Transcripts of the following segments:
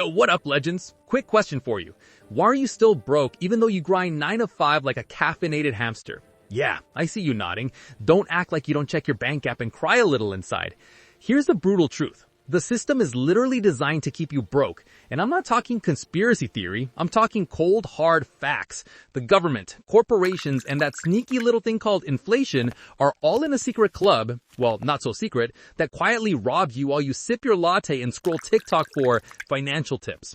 What up, legends? Quick question for you. Why are you still broke even though you grind 9 to 5 like a caffeinated hamster? Yeah, I see you nodding. Don't act like you don't check your bank app and cry a little inside. Here's the brutal truth. The system is literally designed to keep you broke. And I'm not talking conspiracy theory. I'm talking cold, hard facts. The government, corporations, and that sneaky little thing called inflation are all in a secret club, well, not so secret, that quietly rob you while you sip your latte and scroll TikTok for financial tips.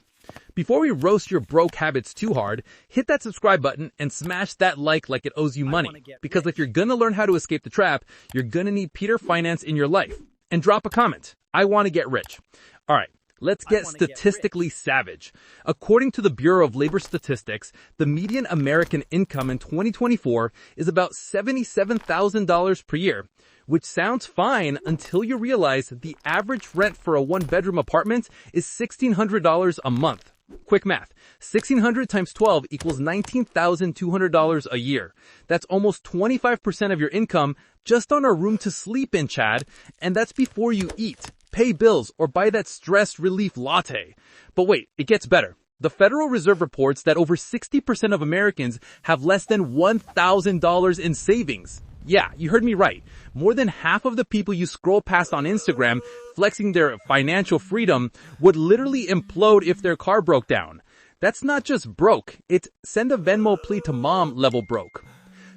Before we roast your broke habits too hard, hit that subscribe button and smash that like it owes you money. Because if you're gonna learn how to escape the trap, you're gonna need Peter Finance in your life. And drop a comment. I want to get rich. All right, let's get statistically savage. According to the Bureau of Labor Statistics, the median American income in 2024 is about $77,000 per year, which sounds fine until you realize the average rent for a one-bedroom apartment is $1,600 a month. Quick math. 1,600 times 12 equals $19,200 a year. That's almost 25% of your income just on a room to sleep in, Chad. And that's before you eat, pay bills, or buy that stress relief latte. But wait, it gets better. The Federal Reserve reports that over 60% of Americans have less than $1,000 in savings. Yeah, you heard me right. More than half of the people you scroll past on Instagram flexing their financial freedom would literally implode if their car broke down. That's not just broke, it's send a Venmo plea to mom level broke.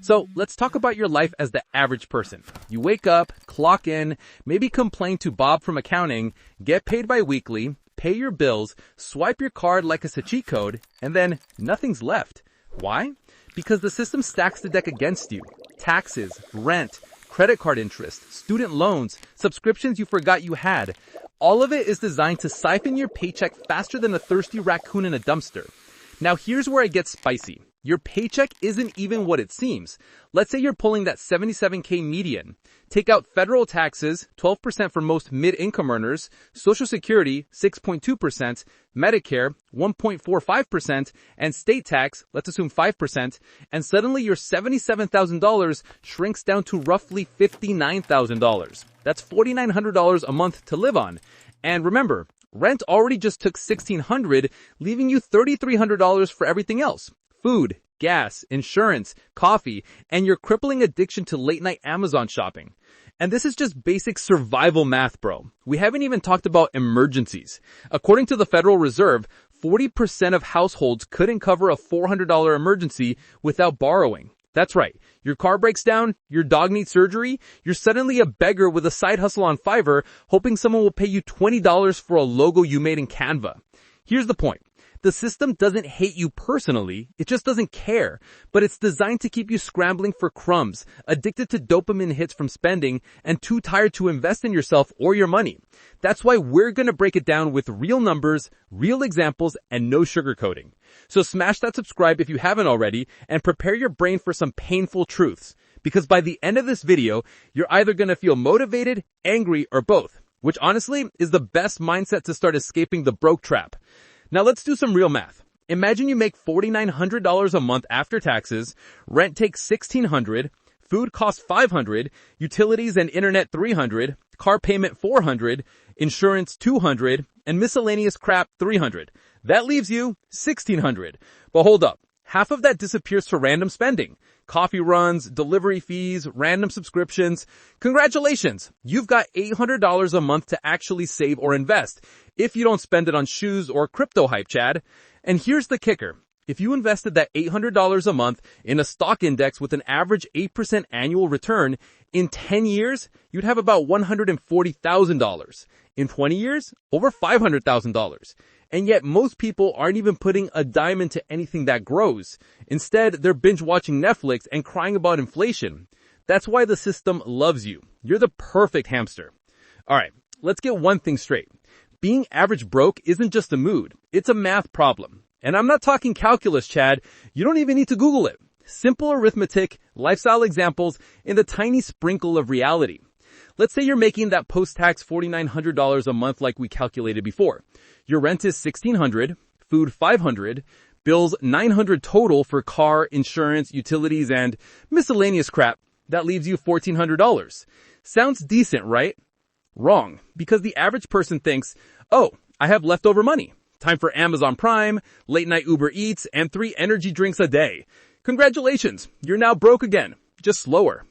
So let's talk about your life as the average person. You wake up, clock in, maybe complain to Bob from accounting, get paid bi-weekly, pay your bills, swipe your card like it's a cheat code, and then nothing's left. Why? Because the system stacks the deck against you. Taxes, rent, credit card interest, student loans, subscriptions you forgot you had. All of it is designed to siphon your paycheck faster than a thirsty raccoon in a dumpster. Now here's where it gets spicy. Your paycheck isn't even what it seems. Let's say you're pulling that $77K median. Take out federal taxes, 12% for most mid-income earners, Social Security, 6.2%, Medicare, 1.45%, and state tax, let's assume 5%, and suddenly your $77,000 shrinks down to roughly $59,000. That's $4,900 a month to live on. And remember, rent already just took $1,600, leaving you $3,300 for everything else. Food, gas, insurance, coffee, and your crippling addiction to late-night Amazon shopping. And this is just basic survival math, bro. We haven't even talked about emergencies. According to the Federal Reserve, 40% of households couldn't cover a $400 emergency without borrowing. That's right. Your car breaks down, your dog needs surgery, you're suddenly a beggar with a side hustle on Fiverr, hoping someone will pay you $20 for a logo you made in Canva. Here's the point. The system doesn't hate you personally, it just doesn't care, but it's designed to keep you scrambling for crumbs, addicted to dopamine hits from spending, and too tired to invest in yourself or your money. That's why we're gonna break it down with real numbers, real examples, and no sugarcoating. So smash that subscribe if you haven't already, and prepare your brain for some painful truths. Because by the end of this video, you're either gonna feel motivated, angry, or both, which honestly is the best mindset to start escaping the broke trap. Now let's do some real math. Imagine you make $4,900 a month after taxes, rent takes $1,600, food costs $500, utilities and internet $300, car payment $400, insurance $200, and miscellaneous crap $300. That leaves you $1,600. But hold up. Half of that disappears to random spending. Coffee runs, delivery fees, random subscriptions. Congratulations! You've got $800 a month to actually save or invest, if you don't spend it on shoes or crypto hype, Chad. And here's the kicker. If you invested that $800 a month in a stock index with an average 8% annual return, in 10 years, you'd have about $140,000. In 20 years, over $500,000. And yet most people aren't even putting a dime into anything that grows. Instead, they're binge watching Netflix and crying about inflation. That's why the system loves you. You're the perfect hamster. Alright, let's get one thing straight. Being average broke isn't just a mood, it's a math problem. And I'm not talking calculus, Chad. You don't even need to Google it. Simple arithmetic, lifestyle examples, and a tiny sprinkle of reality. Let's say you're making that post-tax $4,900 a month like we calculated before. Your rent is $1,600, food $500, bills $900 total for car, insurance, utilities, and miscellaneous crap. That leaves you $1,400. Sounds decent, right? Wrong, because the average person thinks, oh, I have leftover money. Time for Amazon Prime, late-night Uber Eats, and 3 energy drinks a day. Congratulations, you're now broke again, just slower.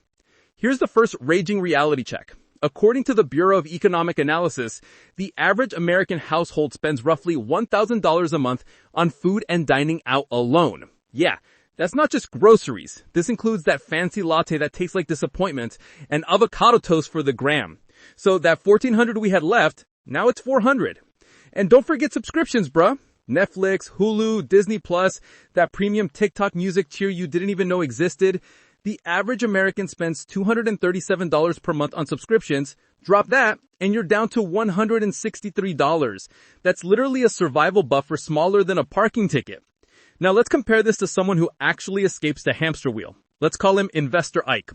Here's the first raging reality check. According to the Bureau of Economic Analysis, the average American household spends roughly $1,000 a month on food and dining out alone. Yeah, that's not just groceries. This includes that fancy latte that tastes like disappointment and avocado toast for the gram. So that $1,400 we had left, now it's $400. And don't forget subscriptions, bruh. Netflix, Hulu, Disney Plus, that premium TikTok music tier you didn't even know existed. The average American spends $237 per month on subscriptions. Drop that, and you're down to $163. That's literally a survival buffer smaller than a parking ticket. Now let's compare this to someone who actually escapes the hamster wheel. Let's call him Investor Ike.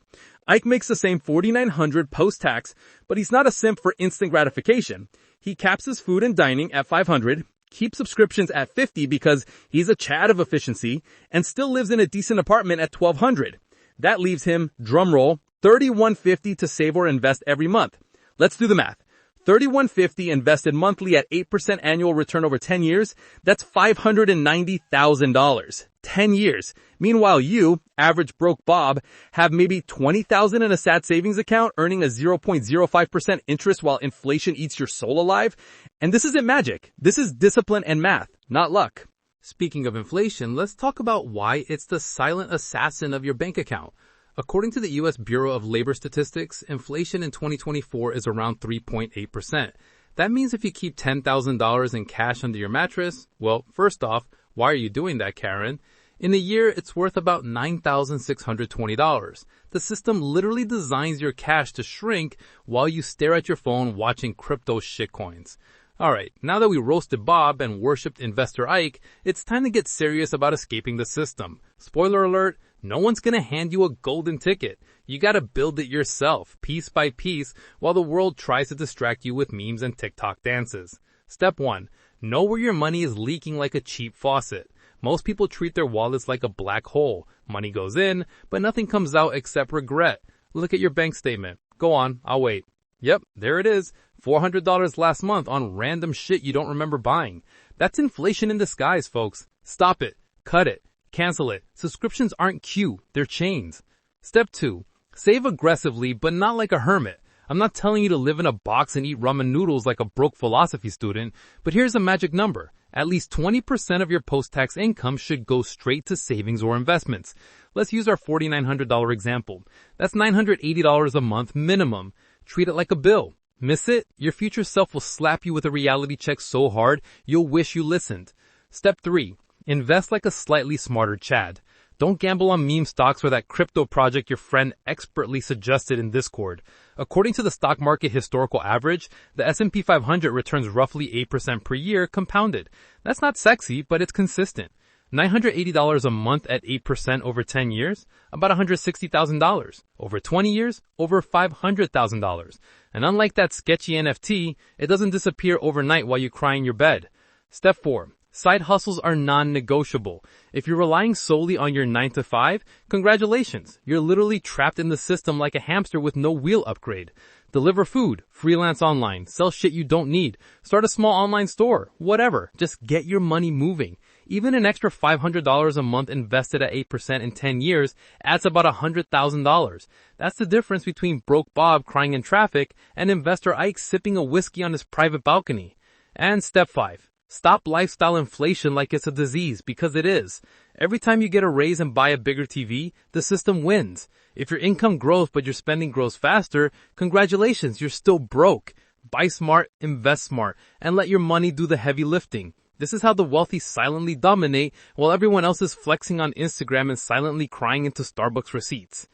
Ike makes the same $4,900 post-tax, but he's not a simp for instant gratification. He caps his food and dining at $500, keeps subscriptions at $50 because he's a Chad of efficiency, and still lives in a decent apartment at $1,200. That leaves him, drumroll, $3,150 to save or invest every month. Let's do the math. $3,150 invested monthly at 8% annual return over 10 years, that's $590,000. 10 years. Meanwhile, you, average broke Bob, have maybe $20,000 in a sad savings account earning a 0.05% interest while inflation eats your soul alive. And this isn't magic. This is discipline and math, not luck. Speaking of inflation, let's talk about why it's the silent assassin of your bank account. According to the U.S. Bureau of Labor Statistics, inflation in 2024 is around 3.8%. That means if you keep $10,000 in cash under your mattress, well, first off, why are you doing that, Karen? In a year, it's worth about $9,620. The system literally designs your cash to shrink while you stare at your phone watching crypto shitcoins. Alright, now that we roasted Bob and worshipped Investor Ike, it's time to get serious about escaping the system. Spoiler alert, no one's gonna hand you a golden ticket. You gotta build it yourself, piece by piece, while the world tries to distract you with memes and TikTok dances. Step 1. Know where your money is leaking like a cheap faucet. Most people treat their wallets like a black hole. Money goes in, but nothing comes out except regret. Look at your bank statement. Go on, I'll wait. Yep, there it is. $400 last month on random shit you don't remember buying. That's inflation in disguise, folks. Stop it. Cut it. Cancel it. Subscriptions aren't Q, they're chains. Step 2. Save aggressively, but not like a hermit. I'm not telling you to live in a box and eat ramen noodles like a broke philosophy student, but here's a magic number. At least 20% of your post-tax income should go straight to savings or investments. Let's use our $4,900 example. That's $980 a month minimum. Treat it like a bill. Miss it? Your future self will slap you with a reality check so hard, you'll wish you listened. Step 3. Invest like a slightly smarter Chad. Don't gamble on meme stocks or that crypto project your friend expertly suggested in Discord. According to the stock market historical average, the S&P 500 returns roughly 8% per year compounded. That's not sexy, but it's consistent. $980 a month at 8% over 10 years, about $160,000. Over 20 years, over $500,000. And unlike that sketchy NFT, it doesn't disappear overnight while you cry in your bed. Step 4. Side hustles are non-negotiable. If you're relying solely on your 9 to 5, congratulations. You're literally trapped in the system like a hamster with no wheel upgrade. Deliver food, freelance online, sell shit you don't need, start a small online store, whatever. Just get your money moving. Even an extra $500 a month invested at 8% in 10 years adds about $100,000. That's the difference between broke Bob crying in traffic and Investor Ike sipping a whiskey on his private balcony. And step 5. Stop lifestyle inflation like it's a disease, because it is. Every time you get a raise and buy a bigger TV, the system wins. If your income grows but your spending grows faster, congratulations, you're still broke. Buy smart, invest smart, and let your money do the heavy lifting. This is how the wealthy silently dominate while everyone else is flexing on Instagram and silently crying into Starbucks receipts.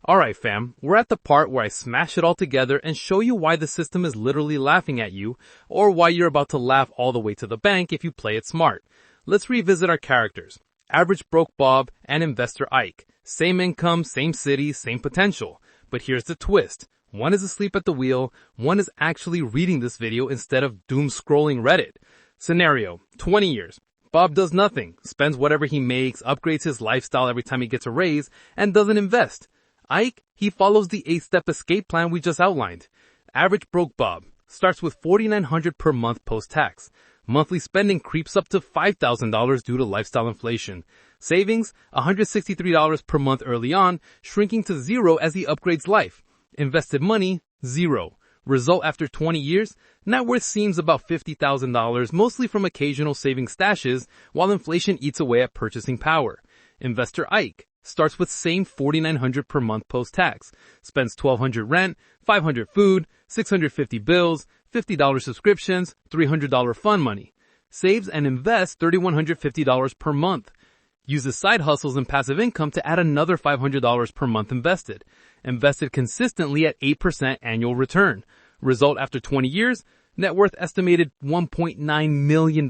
Alright fam, we're at the part where I smash it all together and show you why the system is literally laughing at you, or why you're about to laugh all the way to the bank if you play it smart. Let's revisit our characters. Average broke Bob and Investor Ike. Same income, same city, same potential. But here's the twist. One is asleep at the wheel, one is actually reading this video instead of doom scrolling Reddit. Scenario, 20 years. Bob does nothing, spends whatever he makes, upgrades his lifestyle every time he gets a raise, and doesn't invest. Ike, he follows the 8-step escape plan we just outlined. Average broke Bob starts with $4,900 per month post-tax. Monthly spending creeps up to $5,000 due to lifestyle inflation. Savings, $163 per month early on, shrinking to zero as he upgrades life. Invested money, zero. Result after 20 years, net worth seems about $50,000, mostly from occasional saving stashes, while inflation eats away at purchasing power. Investor Ike starts with same $4,900 per month post-tax, spends $1,200 rent, $500 food, $650 bills, $50 subscriptions, $300 fund money. Saves and invests $3,150 per month. Uses side hustles and passive income to add another $500 per month invested. Invested consistently at 8% annual return. Result after 20 years, net worth estimated $1.9 million.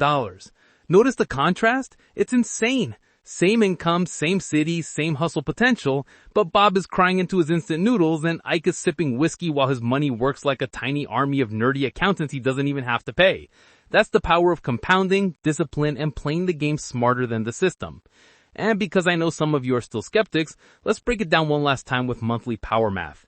Notice the contrast? It's insane. Same income, same city, same hustle potential, but Bob is crying into his instant noodles and Ike is sipping whiskey while his money works like a tiny army of nerdy accountants he doesn't even have to pay. That's the power of compounding, discipline, and playing the game smarter than the system. And because I know some of you are still skeptics, let's break it down one last time with monthly power math.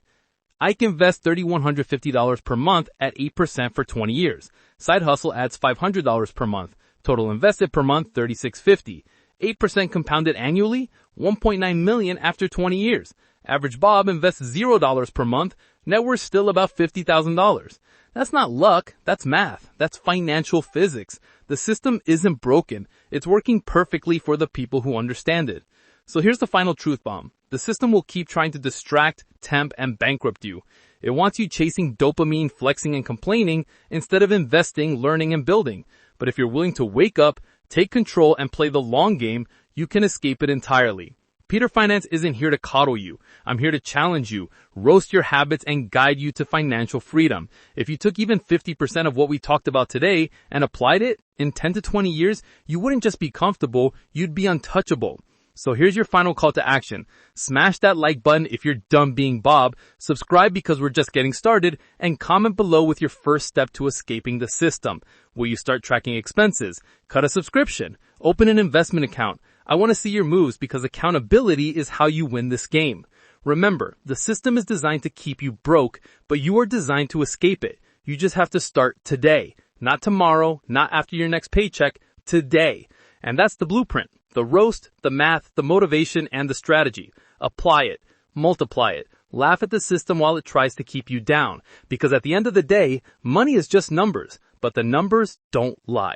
Ike invests $3,150 per month at 8% for 20 years. Side hustle adds $500 per month. Total invested per month, $3,650. 8% compounded annually, $1.9 million after 20 years. Average Bob invests $0 per month, net worth still about $50,000. That's not luck, that's math, that's financial physics. The system isn't broken, it's working perfectly for the people who understand it. So here's the final truth bomb. The system will keep trying to distract, tempt, and bankrupt you. It wants you chasing dopamine, flexing, and complaining instead of investing, learning, and building. But if you're willing to wake up, take control, and play the long game, you can escape it entirely. Peter Finance isn't here to coddle you. I'm here to challenge you, roast your habits, and guide you to financial freedom. If you took even 50% of what we talked about today and applied it, in 10 to 20 years, you wouldn't just be comfortable, you'd be untouchable. So here's your final call to action. Smash that like button if you're done being Bob, subscribe because we're just getting started, and comment below with your first step to escaping the system. Will you start tracking expenses? Cut a subscription? Open an investment account? I want to see your moves because accountability is how you win this game. Remember, the system is designed to keep you broke, but you are designed to escape it. You just have to start today. Not tomorrow, not after your next paycheck, today. And that's the blueprint. The roast, the math, the motivation, and the strategy. Apply it. Multiply it. Laugh at the system while it tries to keep you down. Because at the end of the day, money is just numbers, but the numbers don't lie.